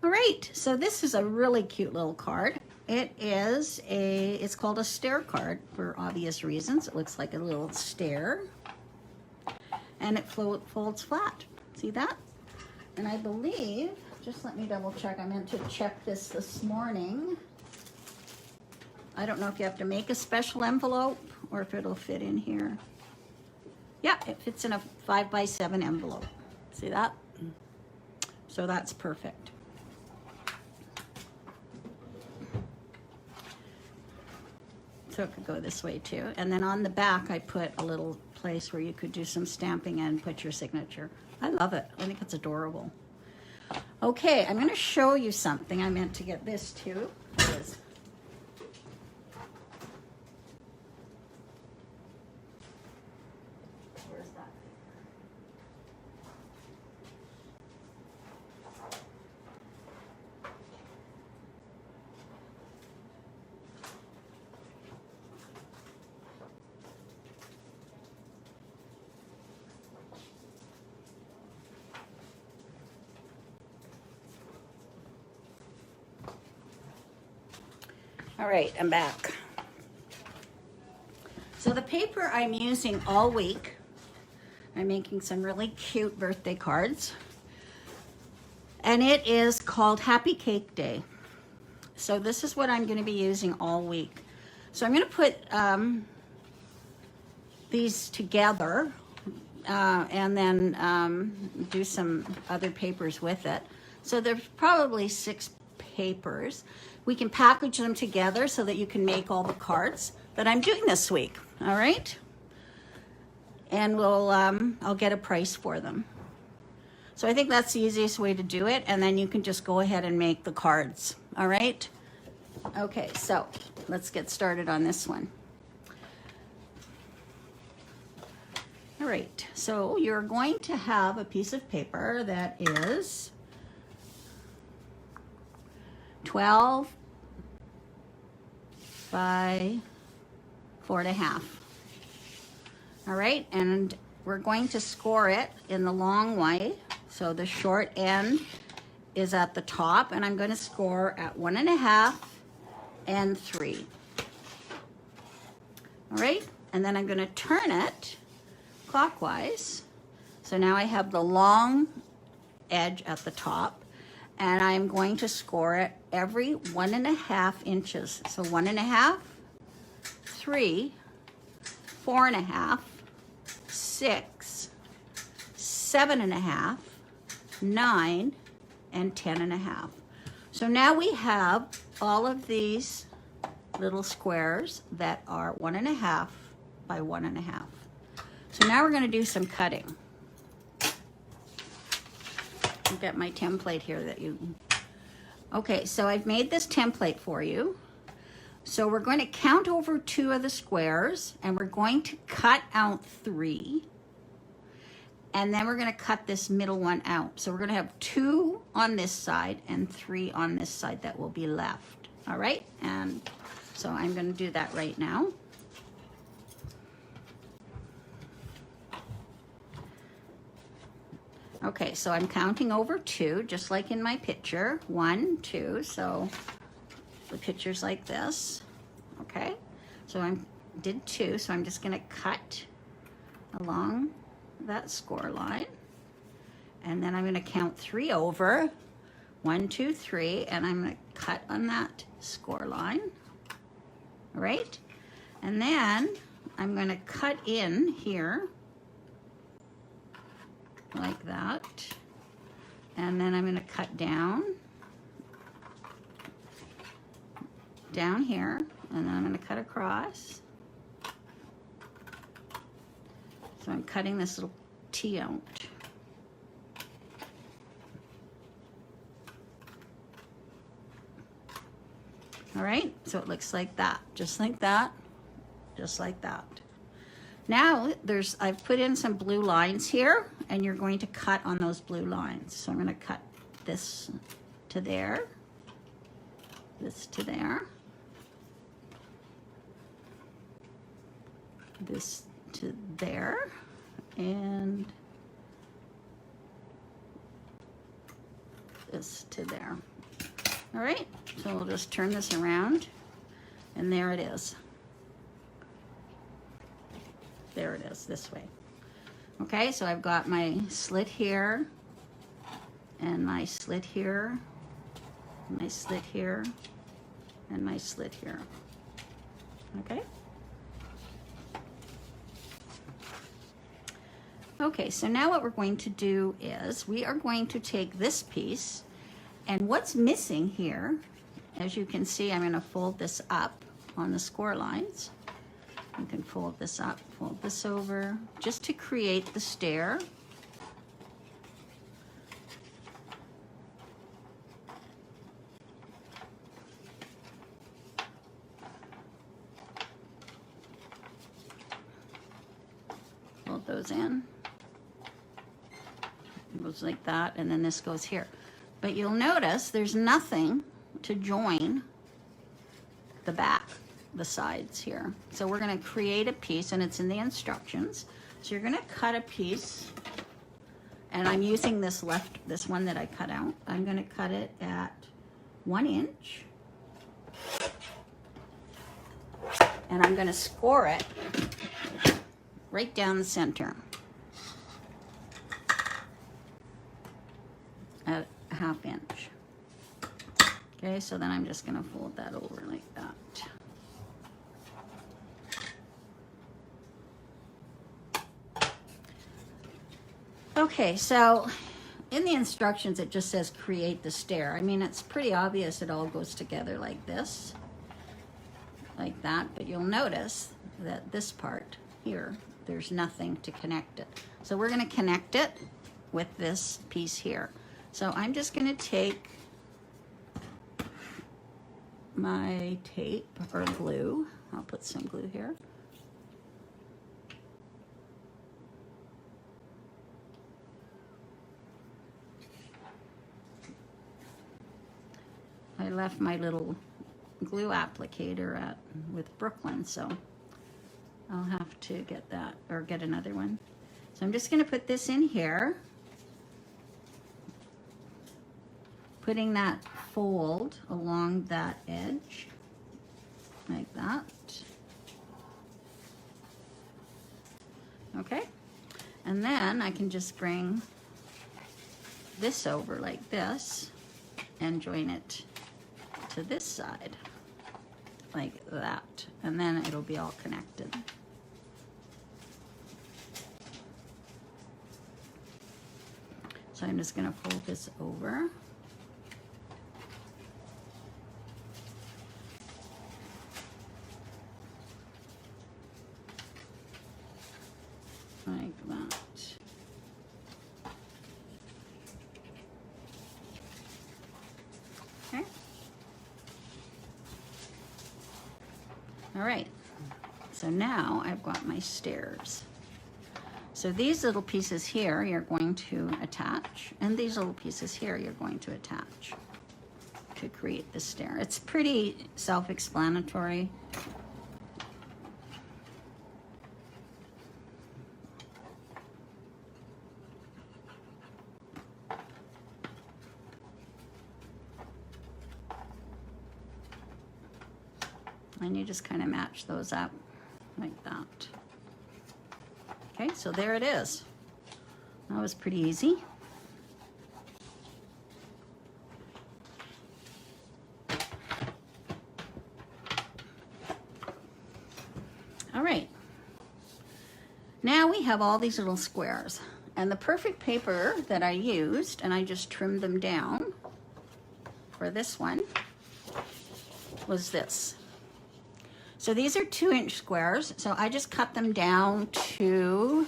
All right, so this is a really cute little card. It's called a stair card for obvious reasons. It looks like a little stair, and it folds flat. See that? And I believe, just let me double check. I meant to check this morning. I don't know if you have to make a special envelope or if it'll fit in here. Yeah, it fits in a 5x7 envelope. See that? So that's perfect. So it could go this way too. And then on the back, I put a little place where you could do some stamping and put your signature. I love it. I think it's adorable. Okay, I'm going to show you something. I meant to get this too. Where's that? All right, I'm back. So the paper I'm using all week, I'm making some really cute birthday cards, and it is called Happy Cake Day. So this is what I'm going to be using all week. So I'm going to put these together and then do some other papers with it. So there's probably 6 papers. We can package them together so that you can make all the cards that I'm doing this week, all right? And I'll get a price for them. So I think that's the easiest way to do it, and then you can just go ahead and make the cards, all right? Okay, so let's get started on this one. All right, so you're going to have a piece of paper that is 12 by 4.5. All right, and we're going to score it in the long way. So the short end is at the top, and I'm going to score at 1.5 and 3. All right, and then I'm going to turn it clockwise. So now I have the long edge at the top, and I'm going to score it every 1.5 inches. So 1.5, 3, 4.5, 6, 7.5, 9, and 10.5. So now we have all of these little squares that are 1.5 by 1.5. So now we're going to do some cutting. I've got my template here that you... Okay, so I've made this template for you. So we're going to count over 2 of the squares, and we're going to cut out 3. And then we're going to cut this middle one out. So we're going to have 2 on this side and 3 on this side that will be left. All right? And so I'm going to do that right now. Okay, so I'm counting over 2, just like in my picture. 1, 2, so the picture's like this. Okay, so I did 2, so I'm just gonna cut along that score line. And then I'm gonna count 3 over. 1, 2, 3, and I'm gonna cut on that score line. All right, and then I'm gonna cut in here like that, and then I'm going to cut down here, and then I'm going to cut across. So I'm cutting this little T out. All right, so it looks like that, just like that, just like that. Now I've put in some blue lines here, and you're going to cut on those blue lines. So I'm going to cut this to there, this to there, this to there, and this to there. All right, so we'll just turn this around, and there it is. There it is, this way. Okay, so I've got my slit here, and my slit here, my slit here, and my slit here. Okay? Okay, so now what we're going to do is we are going to take this piece, and what's missing here, as you can see, I'm going to fold this up on the score lines. You can fold this up, fold this over, just to create the stair. Fold those in. It goes like that, and then this goes here. But you'll notice there's nothing to join the back, the sides here. So we're going to create a piece, and it's in the instructions. So you're going to cut a piece, and I'm using this one that I cut out. I'm going to cut it at 1 inch, and I'm going to score it right down the center at 1/2 inch. Okay, so then I'm just going to fold that over like that. Okay, so in the instructions it just says create the stair. I mean, it's pretty obvious it all goes together like this, like that, but you'll notice that this part here, there's nothing to connect it. So we're going to connect it with this piece here. So I'm just going to take my tape or glue. I'll put some glue here. I left my little glue applicator with Brooklyn, so I'll have to get that or get another one. So I'm just going to put this in here, putting that fold along that edge like that. Okay, and then I can just bring this over like this and join it to this side like that, and then it'll be all connected. So I'm just going to fold this over like that. Okay. All right, so now I've got my stairs. So these little pieces here you're going to attach, and these little pieces here you're going to attach to create the stair. It's pretty self-explanatory. And you just kind of match those up like that. Okay, so there it is. That was pretty easy. All right. Now we have all these little squares. And the perfect paper that I used, and I just trimmed them down for this one, was this. So these are 2-inch squares, so I just cut them down to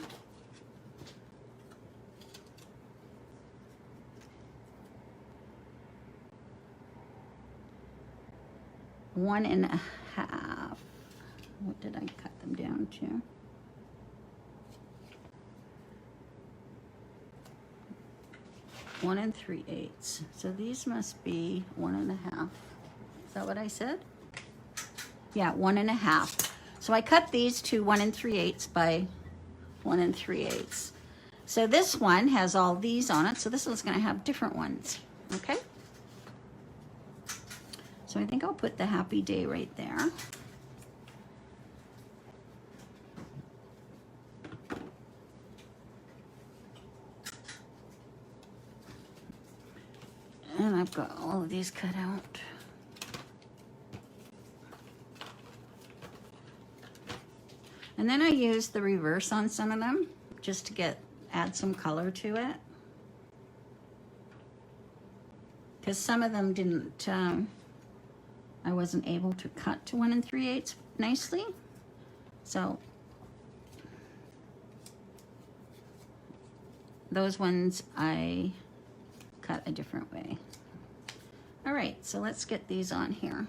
one and a half. What did I cut them down to? One and 3/8. So these must be 1 1/2. Is that what I said? Yeah, 1 1/2. So I cut these to 1 3/8 by 1 3/8. So this one has all these on it. So this one's going to have different ones. Okay? So I think I'll put the happy day right there. And I've got all of these cut out. And then I use the reverse on some of them just to add some color to it. Because some of them didn't, I wasn't able to cut to 1 3/8 nicely. So those ones I cut a different way. All right, so let's get these on here.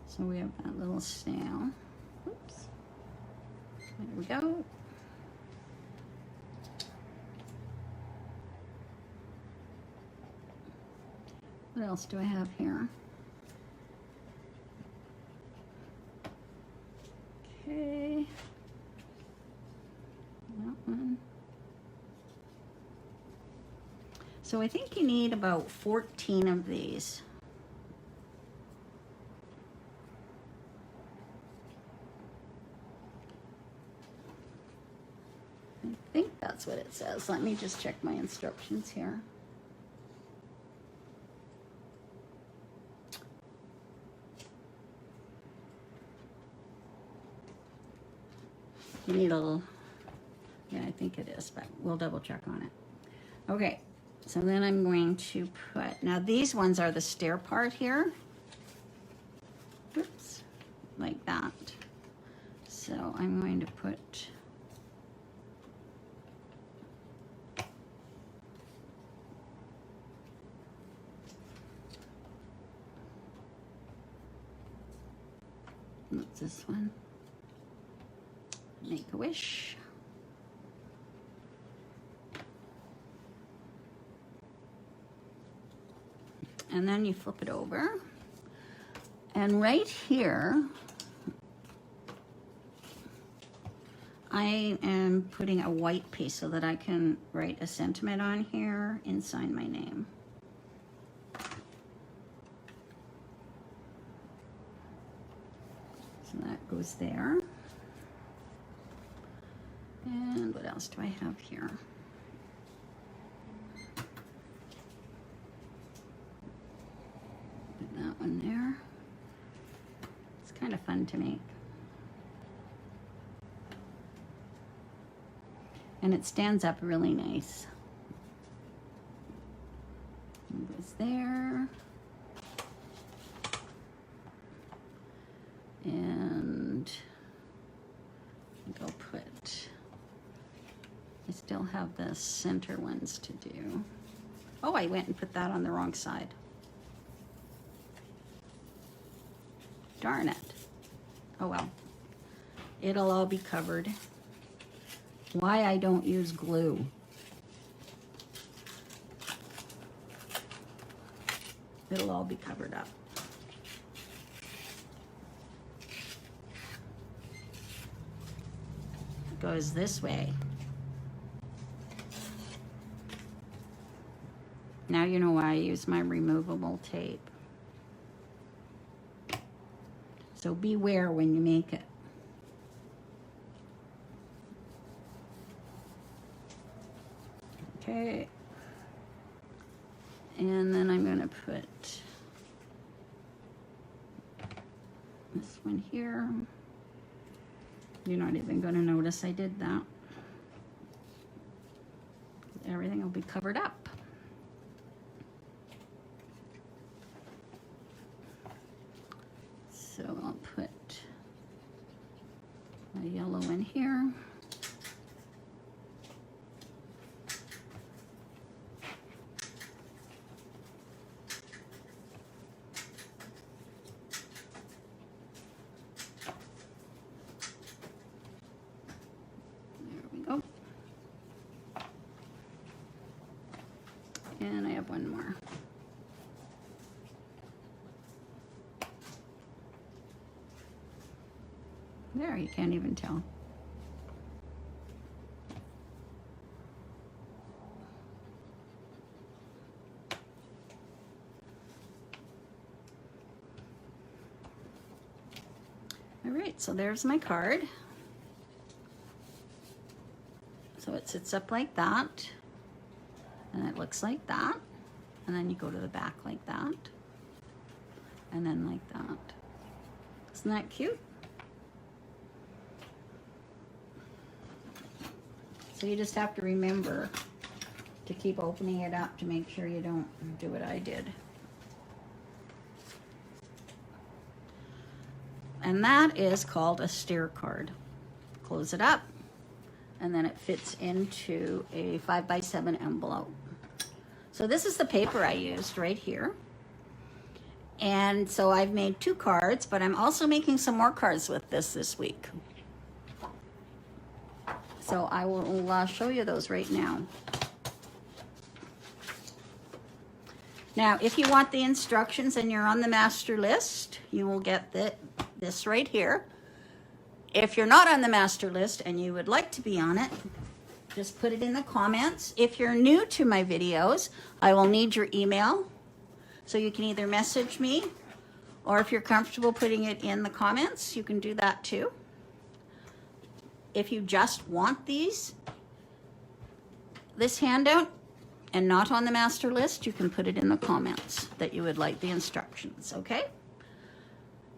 So we have that little snail. Oops. There we go. What else do I have here? Okay. That one. So I think you need about 14 of these. I think that's what it says. Let me just check my instructions here. You need a little, yeah, I think it is, but we'll double check on it. Okay, so then I'm going to put, now these ones are the stair part here. Oops, like that. So I'm going to put what's this one? Make a wish. And then you flip it over. And right here, I am putting a white piece so that I can write a sentiment on here and sign my name. So that goes there. And what else do I have here? Put that one there. It's kind of fun to make. And it stands up really nice. It goes there. And I think I'll put, I still have the center ones to do. Oh, I went and put that on the wrong side. Darn it. Oh well. It'll all be covered. Why I don't use glue. It'll all be covered up. It goes this way. Now you know why I use my removable tape. So beware when you make it. Okay. And then I'm going to put this one here. You're not even going to notice I did that. Everything will be covered up. So I'll put a yellow in here. There we go. And I have one more. There, you can't even tell. right, so there's my card. So it sits up like that, and it looks like that, and then you go to the back like that, and then like that. Isn't that cute? So you just have to remember to keep opening it up to make sure you don't do what I did. And that is called a stair card. Close it up, and then it fits into a 5x7 envelope. So this is the paper I used right here. And so I've made 2 cards, but I'm also making some more cards with this week. So I will show you those right now. Now, if you want the instructions and you're on the master list, you will get this right here. If you're not on the master list and you would like to be on it, just put it in the comments. If you're new to my videos, I will need your email. So you can either message me, or if you're comfortable putting it in the comments, you can do that too. If you just want this handout, and not on the master list, you can put it in the comments that you would like the instructions, okay?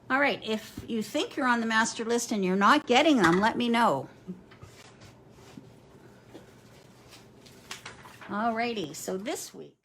All right, if you think you're on the master list and you're not getting them, let me know. All righty, so this week,